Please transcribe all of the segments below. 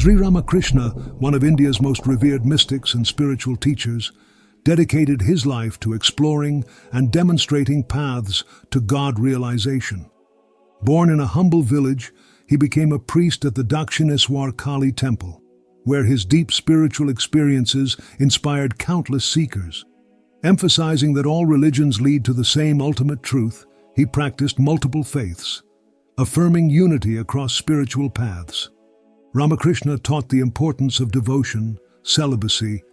Sri Ramakrishna, one of India's most revered mystics and spiritual teachers, dedicated his life to exploring and demonstrating paths to God realization. Born in a humble village, he became a priest at the Dakshineswar Kali temple, where his deep spiritual experiences inspired countless seekers. Emphasizing that all religions lead to the same ultimate truth, he practiced multiple faiths, affirming unity across spiritual paths. Ramakrishna taught the importance of devotion, celibacy,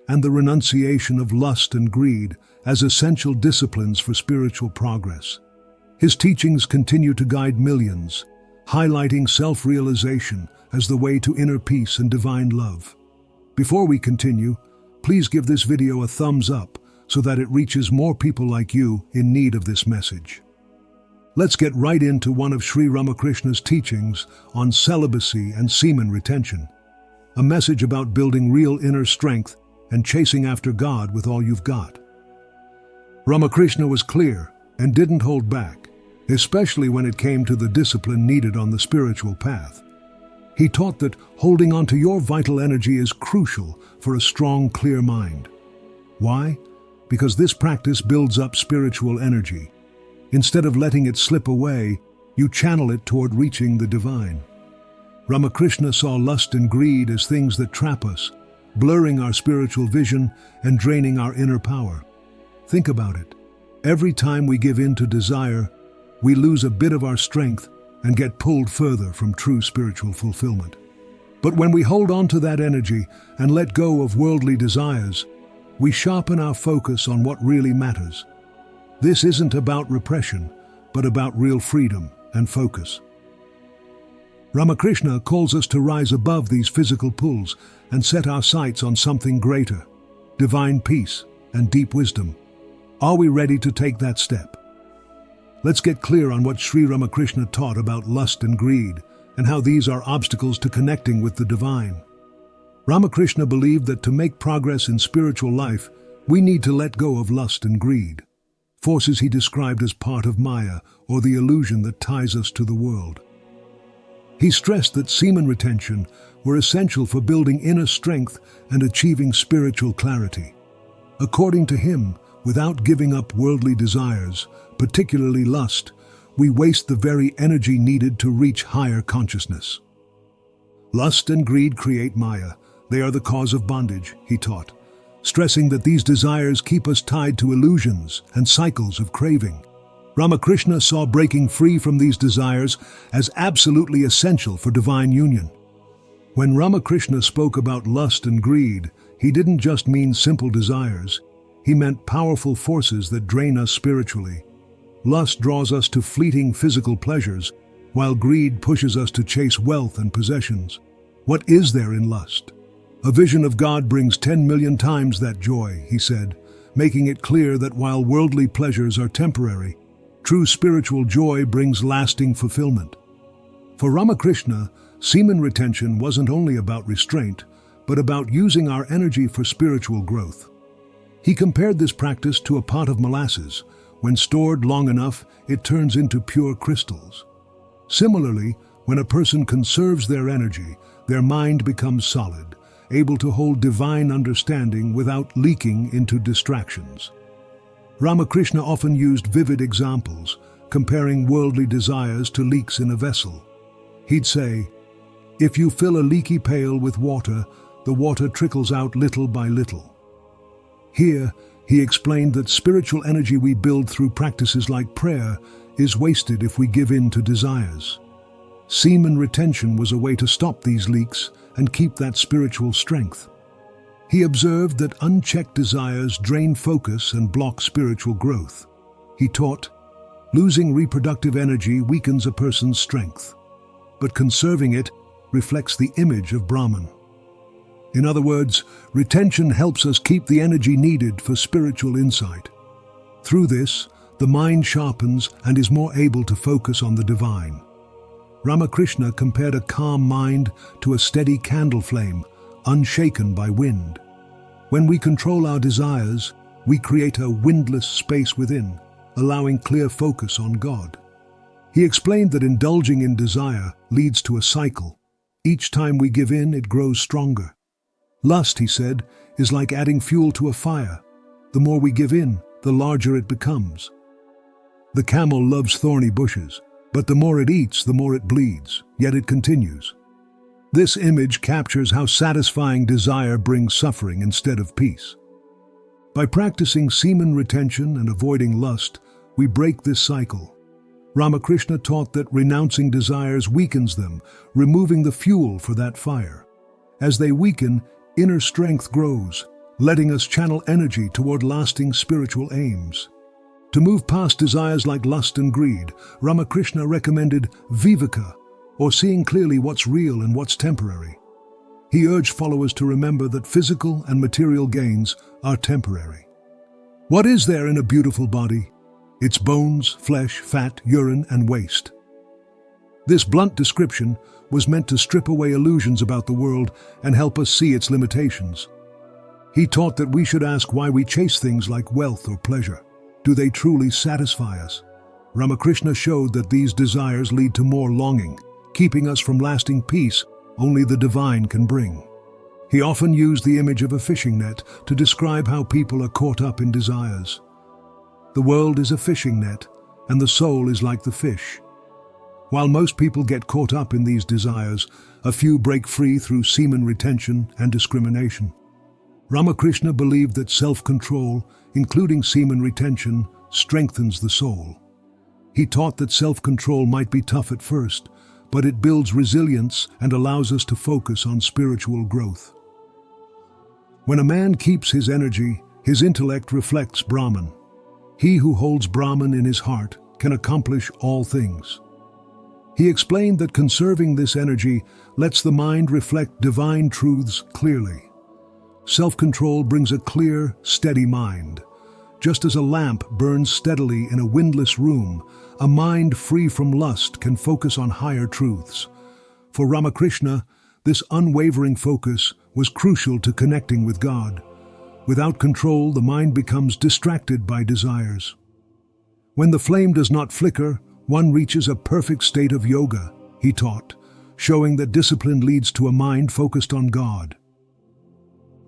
and the renunciation of lust and greed as essential disciplines for spiritual progress. His teachings continue to guide millions, highlighting self-realization as the way to inner peace and divine love. Before we continue, please give this video a thumbs up so that it reaches more people like you in need of this message. Let's get right into one of Sri Ramakrishna's teachings on celibacy and semen retention, a message about building real inner strength and chasing after God with all you've got. Ramakrishna was clear and didn't hold back, especially when it came to the discipline needed on the spiritual path. He taught that holding on to your vital energy is crucial for a strong, clear mind. Why? Because this practice builds up spiritual energy. Instead of letting it slip away, you channel it toward reaching the divine. Ramakrishna saw lust and greed as things that trap us, blurring our spiritual vision and draining our inner power. Think about it. Every time we give in to desire, we lose a bit of our strength and get pulled further from true spiritual fulfillment. But when we hold on to that energy and let go of worldly desires, we sharpen our focus on what really matters. This isn't about repression, but about real freedom and focus. Ramakrishna calls us to rise above these physical pulls and set our sights on something greater, divine peace and deep wisdom. Are we ready to take that step? Let's get clear on what Sri Ramakrishna taught about lust and greed and how these are obstacles to connecting with the divine. Ramakrishna believed that to make progress in spiritual life, we need to let go of lust and greed, forces he described as part of Maya, or the illusion that ties us to the world. He stressed that semen retention were essential for building inner strength and achieving spiritual clarity. According to him, without giving up worldly desires, particularly lust, we waste the very energy needed to reach higher consciousness. Lust and greed create Maya. They are the cause of bondage, he taught, stressing that these desires keep us tied to illusions and cycles of craving. Ramakrishna saw breaking free from these desires as absolutely essential for divine union. When Ramakrishna spoke about lust and greed, he didn't just mean simple desires. He meant powerful forces that drain us spiritually. Lust draws us to fleeting physical pleasures, while greed pushes us to chase wealth and possessions. What is there in lust? A vision of God brings 10 million times that joy, he said, making it clear that while worldly pleasures are temporary, true spiritual joy brings lasting fulfillment. For Ramakrishna, semen retention wasn't only about restraint, but about using our energy for spiritual growth. He compared this practice to a pot of molasses. When stored long enough, it turns into pure crystals. Similarly, when a person conserves their energy, their mind becomes solid, able to hold divine understanding without leaking into distractions. Ramakrishna often used vivid examples, comparing worldly desires to leaks in a vessel. He'd say, "If you fill a leaky pail with water, the water trickles out little by little." Here, he explained that spiritual energy we build through practices like prayer is wasted if we give in to desires. Semen retention was a way to stop these leaks and keep that spiritual strength. He observed that unchecked desires drain focus and block spiritual growth. He taught, losing reproductive energy weakens a person's strength, but conserving it reflects the image of Brahman. In other words, retention helps us keep the energy needed for spiritual insight. Through this, the mind sharpens and is more able to focus on the divine. Ramakrishna compared a calm mind to a steady candle flame, unshaken by wind. When we control our desires, we create a windless space within, allowing clear focus on God. He explained that indulging in desire leads to a cycle, Each time we give in, it grows stronger. Lust, he said, is like adding fuel to a fire. The more we give in, the larger it becomes. The camel loves thorny bushes, but the more it eats, the more it bleeds, yet it continues. This image captures how satisfying desire brings suffering instead of peace. By practicing semen retention and avoiding lust, we break this cycle. Ramakrishna taught that renouncing desires weakens them, removing the fuel for that fire. As they weaken, inner strength grows, letting us channel energy toward lasting spiritual aims. To move past desires like lust and greed, Ramakrishna recommended viveka, or seeing clearly what's real and what's temporary. He urged followers to remember that physical and material gains are temporary. What is there in a beautiful body? It's bones, flesh, fat, urine, and waste. This blunt description was meant to strip away illusions about the world and help us see its limitations. He taught that we should ask why we chase things like wealth or pleasure. Do they truly satisfy us? Ramakrishna showed that these desires lead to more longing, keeping us from lasting peace only the divine can bring. He often used the image of a fishing net to describe how people are caught up in desires. The world is a fishing net, and the soul is like the fish. While most people get caught up in these desires, a few break free through semen retention and discrimination. Ramakrishna believed that self-control, including semen retention, strengthens the soul. He taught that self-control might be tough at first, but it builds resilience and allows us to focus on spiritual growth. When a man keeps his energy, his intellect reflects Brahman. He who holds Brahman in his heart can accomplish all things. He explained that conserving this energy lets the mind reflect divine truths clearly. Self-control brings a clear, steady mind. Just as a lamp burns steadily in a windless room, a mind free from lust can focus on higher truths. For Ramakrishna, this unwavering focus was crucial to connecting with God. Without control, the mind becomes distracted by desires. When the flame does not flicker, one reaches a perfect state of yoga, he taught, showing that discipline leads to a mind focused on God.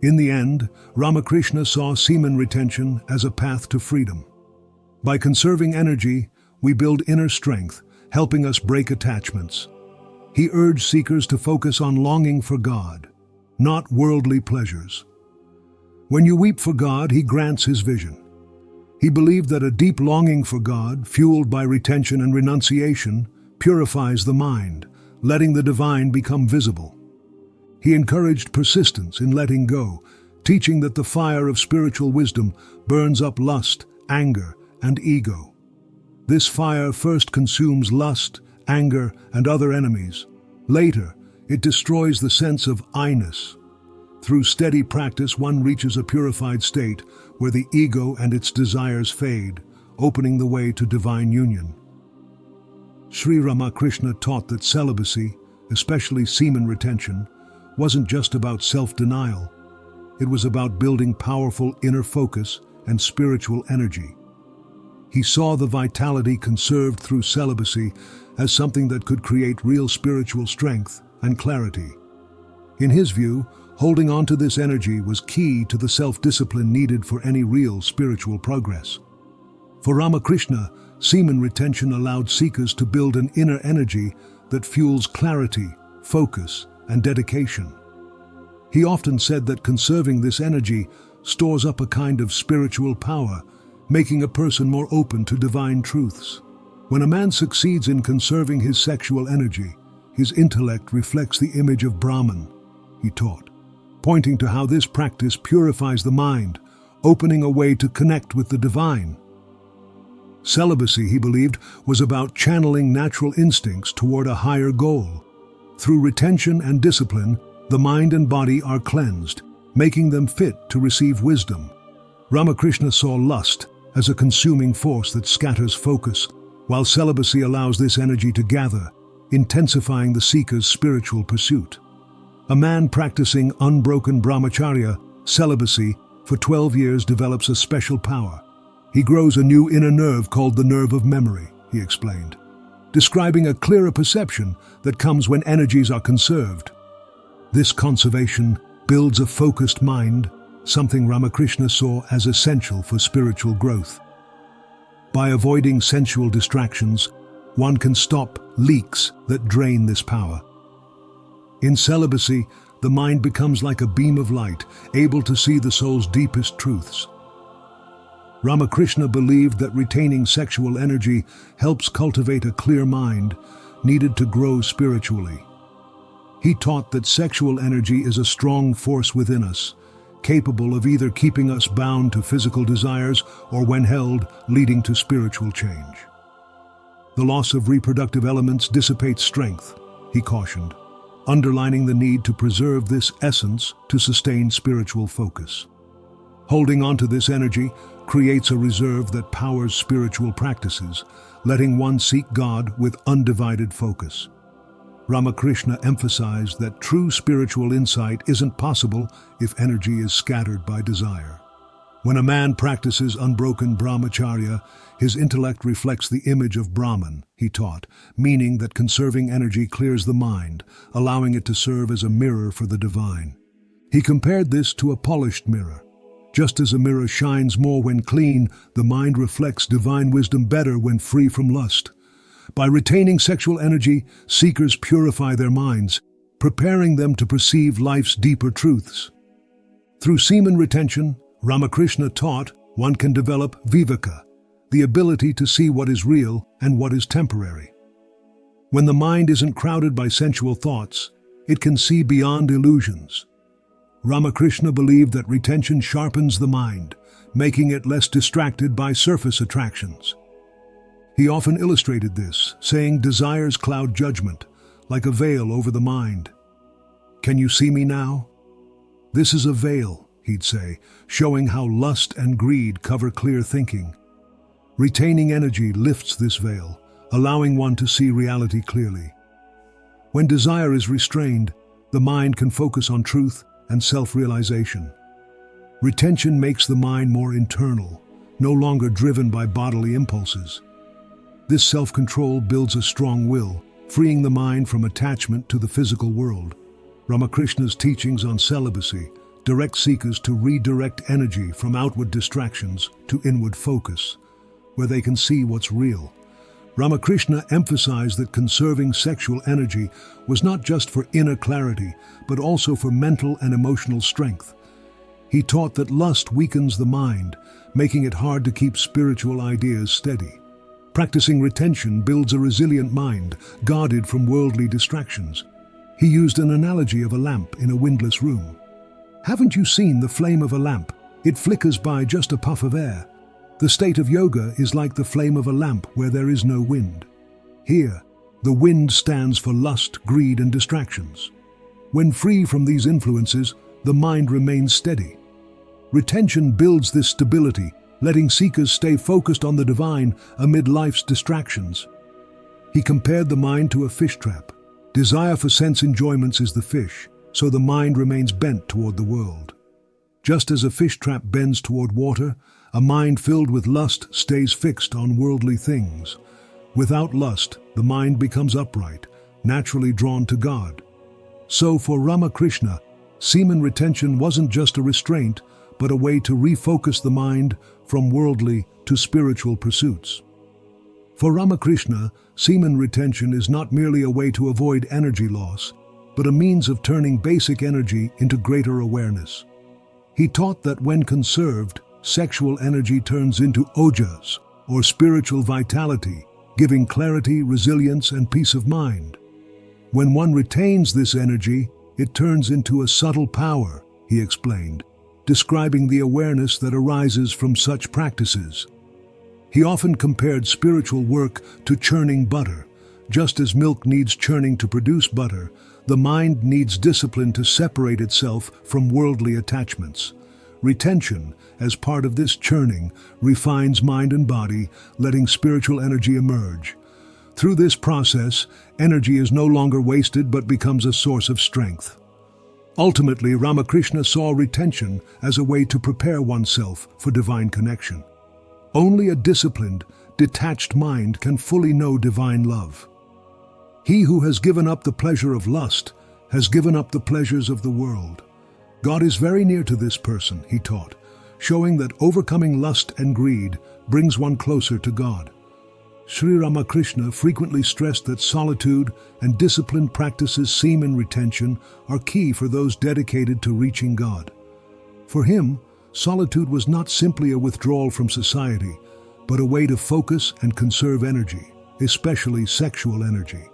In the end, Ramakrishna saw semen retention as a path to freedom. By conserving energy, we build inner strength, helping us break attachments. He urged seekers to focus on longing for God, not worldly pleasures. When you weep for God, He grants His vision. He believed that a deep longing for God, fueled by retention and renunciation, purifies the mind, letting the divine become visible. He encouraged persistence in letting go, teaching that the fire of spiritual wisdom burns up lust, anger, and ego. This fire first consumes lust, anger, and other enemies. Later, it destroys the sense of I-ness. Through steady practice, one reaches a purified state where the ego and its desires fade, opening the way to divine union. Sri Ramakrishna taught that celibacy, especially semen retention, wasn't just about self-denial. It was about building powerful inner focus and spiritual energy. He saw the vitality conserved through celibacy as something that could create real spiritual strength and clarity. In his view, holding on to this energy was key to the self-discipline needed for any real spiritual progress. For Ramakrishna, semen retention allowed seekers to build an inner energy that fuels clarity, focus, and dedication. He often said that conserving this energy stores up a kind of spiritual power, making a person more open to divine truths. When a man succeeds in conserving his sexual energy, his intellect reflects the image of Brahman, he taught, pointing to how this practice purifies the mind, opening a way to connect with the divine. Celibacy, he believed, was about channeling natural instincts toward a higher goal. Through retention and discipline, the mind and body are cleansed, making them fit to receive wisdom. Ramakrishna saw lust as a consuming force that scatters focus, while celibacy allows this energy to gather, intensifying the seeker's spiritual pursuit. A man practicing unbroken brahmacharya, celibacy, for 12 years develops a special power. He grows a new inner nerve called the nerve of memory, he explained, describing a clearer perception that comes when energies are conserved. This conservation builds a focused mind, something Ramakrishna saw as essential for spiritual growth. By avoiding sensual distractions, one can stop leaks that drain this power. In celibacy, the mind becomes like a beam of light, able to see the soul's deepest truths. Ramakrishna believed that retaining sexual energy helps cultivate a clear mind, needed to grow spiritually. He taught that sexual energy is a strong force within us, capable of either keeping us bound to physical desires or, when held, leading to spiritual change. The loss of reproductive elements dissipates strength, he cautioned, underlining the need to preserve this essence to sustain spiritual focus. Holding on to this energy creates a reserve that powers spiritual practices, letting one seek God with undivided focus. Ramakrishna emphasized that true spiritual insight isn't possible if energy is scattered by desire. When a man practices unbroken brahmacharya, his intellect reflects the image of Brahman, he taught, meaning that conserving energy clears the mind, allowing it to serve as a mirror for the divine. He compared this to a polished mirror. Just as a mirror shines more when clean, the mind reflects divine wisdom better when free from lust. By retaining sexual energy, seekers purify their minds, preparing them to perceive life's deeper truths. Through semen retention, Ramakrishna taught one can develop viveka, the ability to see what is real and what is temporary. When the mind isn't crowded by sensual thoughts, it can see beyond illusions. Ramakrishna believed that retention sharpens the mind, making it less distracted by surface attractions. He often illustrated this, saying desires cloud judgment, like a veil over the mind. "Can you see me now?" "This is a veil," he'd say, showing how lust and greed cover clear thinking. Retaining energy lifts this veil, allowing one to see reality clearly. When desire is restrained, the mind can focus on truth and self-realization. Retention makes the mind more internal, no longer driven by bodily impulses. This self-control builds a strong will, freeing the mind from attachment to the physical world. Ramakrishna's teachings on celibacy direct seekers to redirect energy from outward distractions to inward focus, where they can see what's real. Ramakrishna emphasized that conserving sexual energy was not just for inner clarity, but also for mental and emotional strength. He taught that lust weakens the mind, making it hard to keep spiritual ideas steady. Practicing retention builds a resilient mind, guarded from worldly distractions. He used an analogy of a lamp in a windless room. "Haven't you seen the flame of a lamp? It flickers by just a puff of air. The state of yoga is like the flame of a lamp where there is no wind. Here, the wind stands for lust, greed, and distractions. When free from these influences, the mind remains steady. Retention builds this stability, letting seekers stay focused on the divine amid life's distractions." He compared the mind to a fish trap. Desire for sense enjoyments is the fish, so the mind remains bent toward the world. Just as a fish trap bends toward water, a mind filled with lust stays fixed on worldly things. Without lust, the mind becomes upright, naturally drawn to God. So for Ramakrishna, semen retention wasn't just a restraint, but a way to refocus the mind from worldly to spiritual pursuits. For Ramakrishna, semen retention is not merely a way to avoid energy loss, but a means of turning basic energy into greater awareness. He taught that when conserved, sexual energy turns into ojas, or spiritual vitality, giving clarity, resilience, and peace of mind. When one retains this energy, it turns into a subtle power, he explained, describing the awareness that arises from such practices. He often compared spiritual work to churning butter. Just as milk needs churning to produce butter, the mind needs discipline to separate itself from worldly attachments. Retention, as part of this churning, refines mind and body, letting spiritual energy emerge. Through this process, energy is no longer wasted but becomes a source of strength. Ultimately, Ramakrishna saw retention as a way to prepare oneself for divine connection. Only a disciplined, detached mind can fully know divine love. He who has given up the pleasure of lust has given up the pleasures of the world. God is very near to this person, he taught, showing that overcoming lust and greed brings one closer to God. Sri Ramakrishna frequently stressed that solitude and disciplined practices semen retention are key for those dedicated to reaching God. For him, solitude was not simply a withdrawal from society, but a way to focus and conserve energy, especially sexual energy.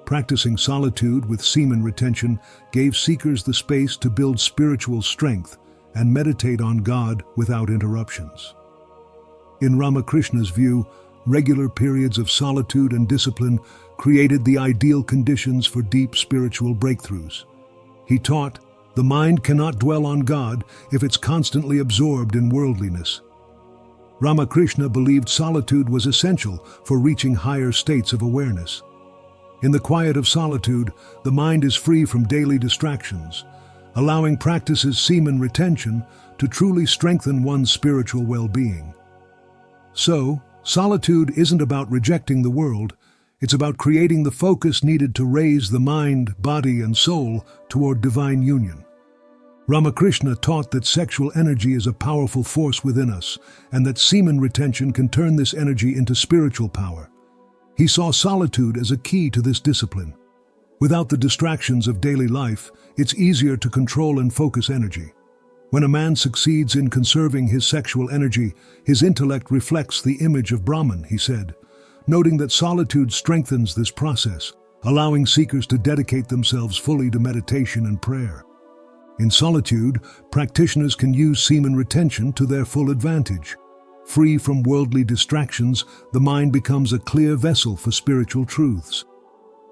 Practicing solitude with semen retention gave seekers the space to build spiritual strength and meditate on God without interruptions. In Ramakrishna's view, regular periods of solitude and discipline created the ideal conditions for deep spiritual breakthroughs. He taught, the mind cannot dwell on God if it's constantly absorbed in worldliness. Ramakrishna believed solitude was essential for reaching higher states of awareness. In the quiet of solitude, the mind is free from daily distractions, allowing practices semen retention to truly strengthen one's spiritual well-being. So, solitude isn't about rejecting the world, it's about creating the focus needed to raise the mind, body, and soul toward divine union. Ramakrishna taught that sexual energy is a powerful force within us, and that semen retention can turn this energy into spiritual power. He saw solitude as a key to this discipline. Without the distractions of daily life, it's easier to control and focus energy. When a man succeeds in conserving his sexual energy, his intellect reflects the image of Brahman, he said, noting that solitude strengthens this process, allowing seekers to dedicate themselves fully to meditation and prayer. In solitude, practitioners can use semen retention to their full advantage. Free from worldly distractions, the mind becomes a clear vessel for spiritual truths.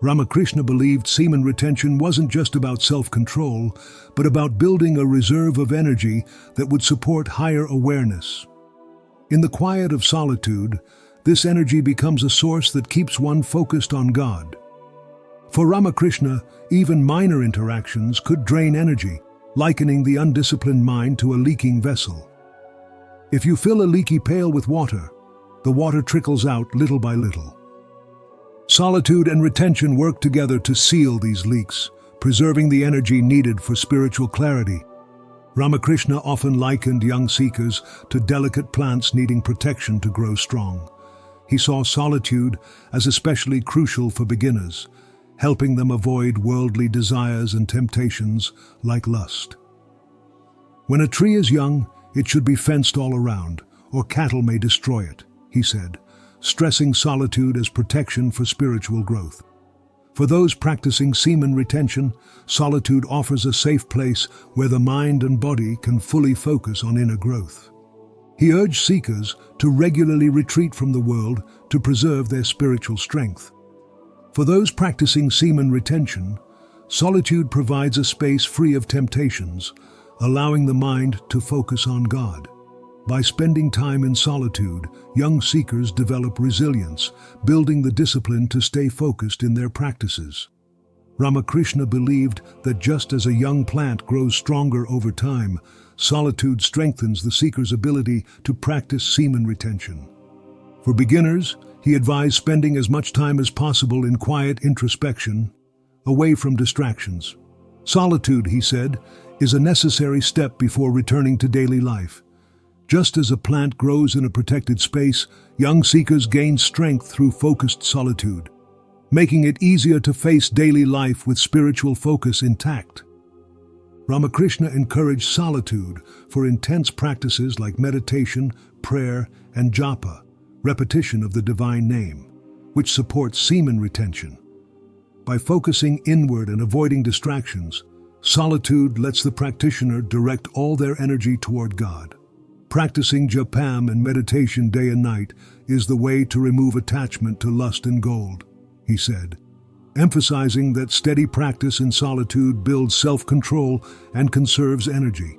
Ramakrishna believed semen retention wasn't just about self-control, but about building a reserve of energy that would support higher awareness. In the quiet of solitude, this energy becomes a source that keeps one focused on God. For Ramakrishna, even minor interactions could drain energy, likening the undisciplined mind to a leaking vessel. If you fill a leaky pail with water, the water trickles out little by little. Solitude and retention work together to seal these leaks, preserving the energy needed for spiritual clarity. Ramakrishna often likened young seekers to delicate plants needing protection to grow strong. He saw solitude as especially crucial for beginners, helping them avoid worldly desires and temptations like lust. When a tree is young, it should be fenced all around, or cattle may destroy it, he said, stressing solitude as protection for spiritual growth. For those practicing semen retention, solitude offers a safe place where the mind and body can fully focus on inner growth. He urged seekers to regularly retreat from the world to preserve their spiritual strength. For those practicing semen retention, solitude provides a space free of temptations, allowing the mind to focus on God. By spending time in solitude, young seekers develop resilience, building the discipline to stay focused in their practices. Ramakrishna believed that just as a young plant grows stronger over time, solitude strengthens the seeker's ability to practice semen retention. For beginners, he advised spending as much time as possible in quiet introspection, away from distractions. Solitude, he said, is a necessary step before returning to daily life. Just as a plant grows in a protected space, young seekers gain strength through focused solitude, making it easier to face daily life with spiritual focus intact. Ramakrishna encouraged solitude for intense practices like meditation, prayer, and japa, repetition of the divine name, which supports semen retention. By focusing inward and avoiding distractions, solitude lets the practitioner direct all their energy toward God. Practicing japam and meditation day and night is the way to remove attachment to lust and gold, he said, emphasizing that steady practice in solitude builds self-control and conserves energy.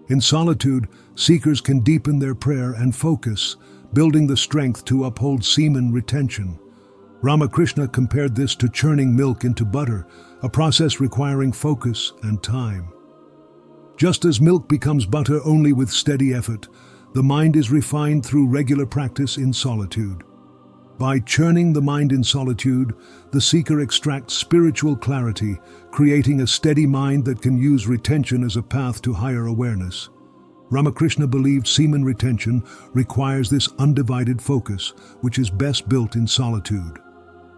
In solitude, seekers can deepen their prayer and focus, building the strength to uphold semen retention. Ramakrishna compared this to churning milk into butter, a process requiring focus and time. Just as milk becomes butter only with steady effort, the mind is refined through regular practice in solitude. By churning the mind in solitude, the seeker extracts spiritual clarity, creating a steady mind that can use retention as a path to higher awareness. Ramakrishna believed semen retention requires this undivided focus, which is best built in solitude.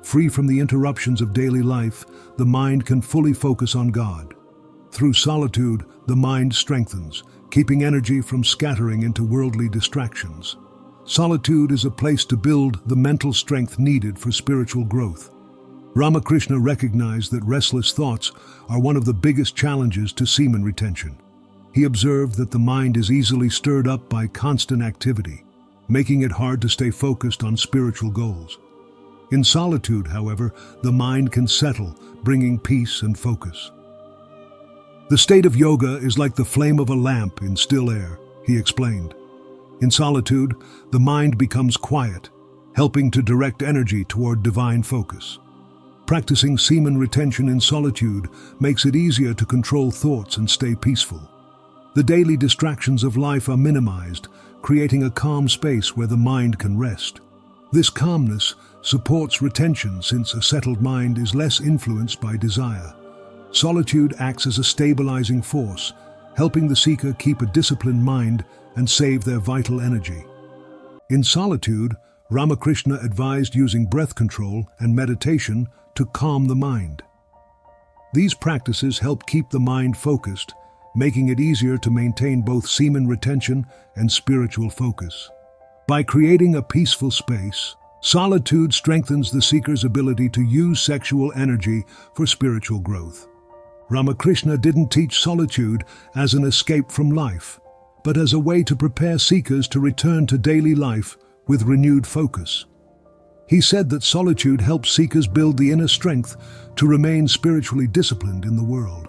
Free from the interruptions of daily life, the mind can fully focus on God. Through solitude, the mind strengthens, keeping energy from scattering into worldly distractions. Solitude is a place to build the mental strength needed for spiritual growth. Ramakrishna recognized that restless thoughts are one of the biggest challenges to semen retention. He observed that the mind is easily stirred up by constant activity, making it hard to stay focused on spiritual goals. In solitude, however, the mind can settle, bringing peace and focus. The state of yoga is like the flame of a lamp in still air, he explained. In solitude, the mind becomes quiet, helping to direct energy toward divine focus. Practicing semen retention in solitude makes it easier to control thoughts and stay peaceful. The daily distractions of life are minimized, creating a calm space where the mind can rest. This calmness supports retention since a settled mind is less influenced by desire. Solitude acts as a stabilizing force, helping the seeker keep a disciplined mind and save their vital energy. In solitude, Ramakrishna advised using breath control and meditation to calm the mind. These practices help keep the mind focused, making it easier to maintain both semen retention and spiritual focus. By creating a peaceful space, solitude strengthens the seeker's ability to use sexual energy for spiritual growth. Ramakrishna didn't teach solitude as an escape from life, but as a way to prepare seekers to return to daily life with renewed focus. He said that solitude helps seekers build the inner strength to remain spiritually disciplined in the world.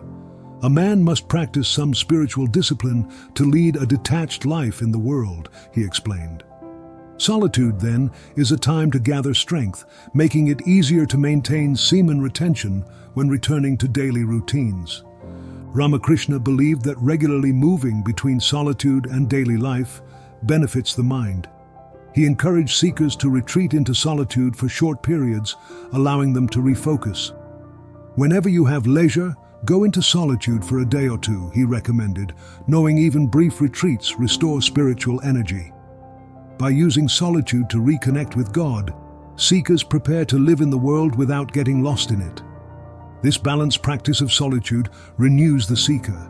A man must practice some spiritual discipline to lead a detached life in the world, he explained. Solitude, then, is a time to gather strength, making it easier to maintain semen retention when returning to daily routines. Ramakrishna believed that regularly moving between solitude and daily life benefits the mind. He encouraged seekers to retreat into solitude for short periods, allowing them to refocus. Whenever you have leisure, go into solitude for a day or two, he recommended, knowing even brief retreats restore spiritual energy. By using solitude to reconnect with God, seekers prepare to live in the world without getting lost in it. This balanced practice of solitude renews the seeker.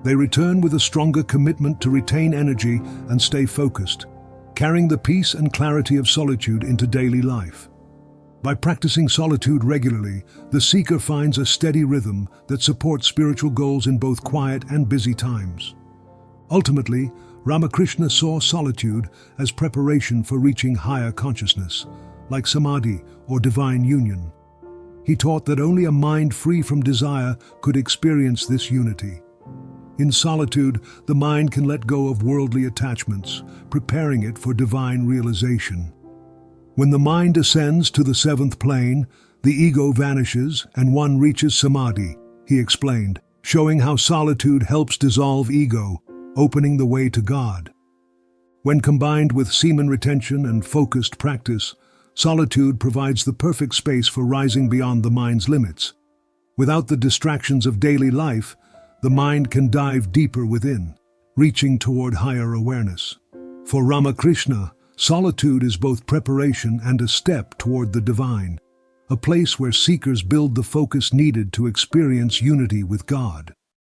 They return with a stronger commitment to retain energy and stay focused, carrying the peace and clarity of solitude into daily life. By practicing solitude regularly, the seeker finds a steady rhythm that supports spiritual goals in both quiet and busy times. Ultimately, Ramakrishna saw solitude as preparation for reaching higher consciousness, like samadhi or divine union. He taught that only a mind free from desire could experience this unity. In solitude, the mind can let go of worldly attachments, preparing it for divine realization. When the mind ascends to the seventh plane, the ego vanishes and one reaches samadhi, he explained, showing how solitude helps dissolve ego, opening the way to God. When combined with semen retention and focused practice, solitude provides the perfect space for rising beyond the mind's limits. Without the distractions of daily life, the mind can dive deeper within, reaching toward higher awareness. For Ramakrishna, solitude is both preparation and a step toward the divine, a place where seekers build the focus needed to experience unity with God.